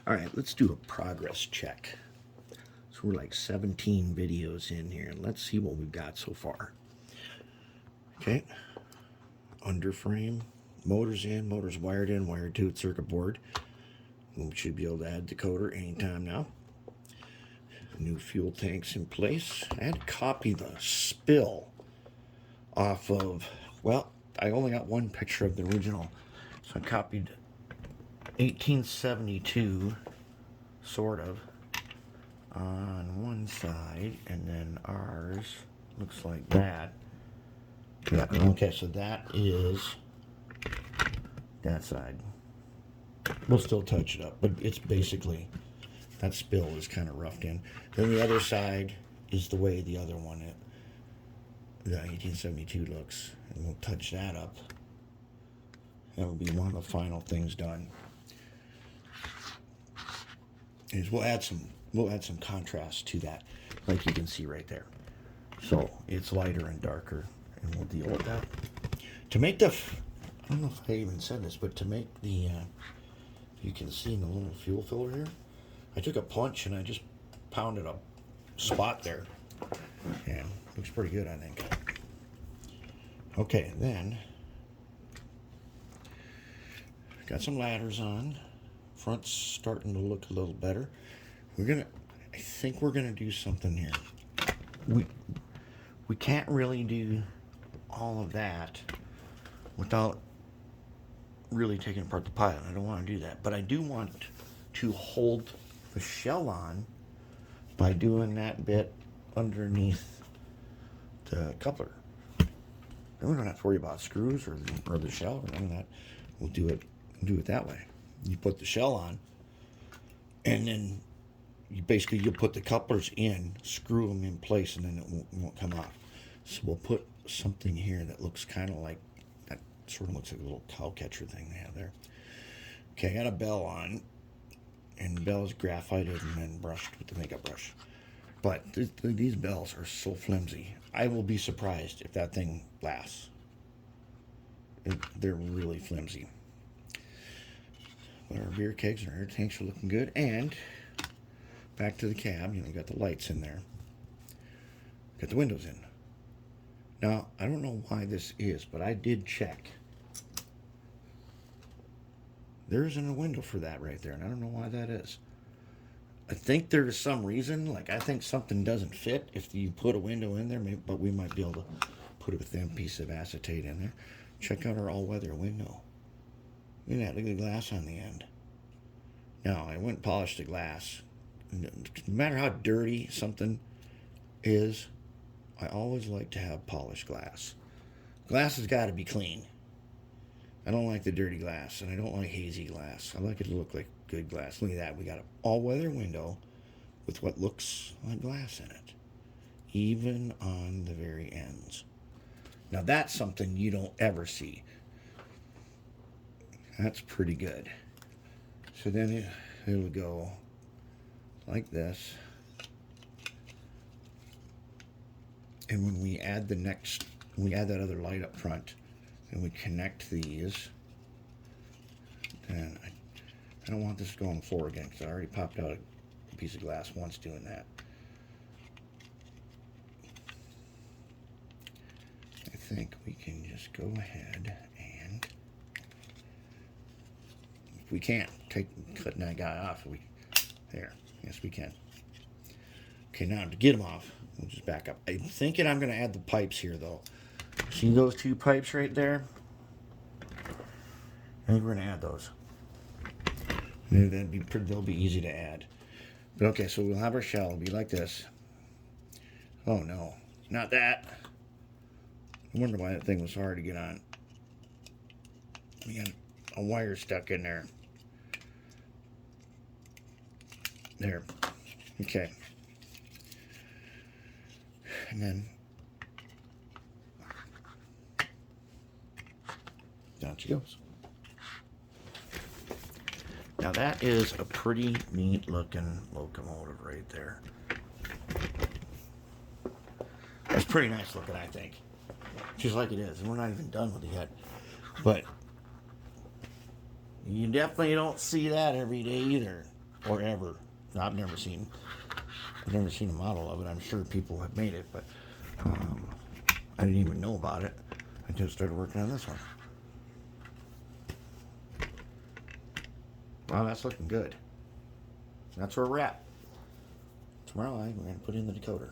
All right, let's do a progress check. So we're like 17 videos in here. Let's see what we've got so far. Okay, underframe, motors in, motors wired in, wired to its circuit board. We should be able to add decoder anytime now. New fuel tanks in place. I had to copy the spill off of, well, I only got one picture of the original. So I copied 1872, sort of, on one side, and then ours looks like that. Yeah, okay, so that is that side. We'll still touch it up, but it's basically, that spill is kind of roughed in. Then the other side is the way the other one, the 1872 looks, and we'll touch that up. That will be one of the final things done. Is we'll add some contrast to that, like you can see right there. So it's lighter and darker, and we'll deal with that. To make the, I don't know if I even said this, but to make the, you can see in the little fuel filler here, I took a punch and I just pounded a spot there, and looks pretty good, I think. Okay, then got some ladders on. Front's starting to look a little better. I think we're gonna do something here. We can't really do all of that without really taking apart the pilot. I don't want to do that, but I do want to hold the shell on by doing that bit underneath the coupler. Then we don't have to worry about screws or the shell or none of that. We'll do it that way. You put the shell on, and then you'll put the couplers in, screw them in place, and then it won't come off. So we'll put something here that looks kind of like, that sort of looks like a little cow catcher thing they have there. Okay, I got a bell on, and the bell is graphited and then brushed with the makeup brush. But these bells are so flimsy. I will be surprised if that thing lasts. They're really flimsy. But our beer kegs and our air tanks are looking good. And back to the cab, you got the lights in there. Got the windows in. Now, I don't know why this is, but I did check. There isn't a window for that right there, and I don't know why that is. I think there's some reason, like I think something doesn't fit if you put a window in there, but we might be able to put a thin piece of acetate in there. Check out our all-weather window. Look at that, look at the glass on the end. Now, I went and polished the glass. No matter how dirty something is, I always like to have polished glass. Glass has got to be clean. I don't like the dirty glass, and I don't like hazy glass. I like it to look like good glass. Look at that. We got an all-weather window with what looks like glass in it, even on the very ends. Now, that's something you don't ever see. That's pretty good. So then it'll go like this. And when we add that other light up front, and we connect these, then I don't want this to go on the floor again, because I already popped out a piece of glass once doing that. I think we can just go ahead and, if we can't, cut that guy off. There, yes we can. Okay, now to get them off, we'll just back up. I'm thinking I'm going to add the pipes here, though. See those two pipes right there? I think we're going to add those. They'll be easy to add. But okay, so we'll have our shell. It'll be like this. Oh no, not that. I wonder why that thing was hard to get on. We got a wire stuck in there. There. Okay. And then down she goes. Now that is a pretty neat looking locomotive right there. It's pretty nice looking, I think. Just like it is, and we're not even done with it yet. But you definitely don't see that every day either. or ever. I've never seen a model of it. I'm sure people have made it, but I didn't even know about it until I started working on this one. Well, that's looking good. That's where we're at. Tomorrow I'm going to put in the decoder.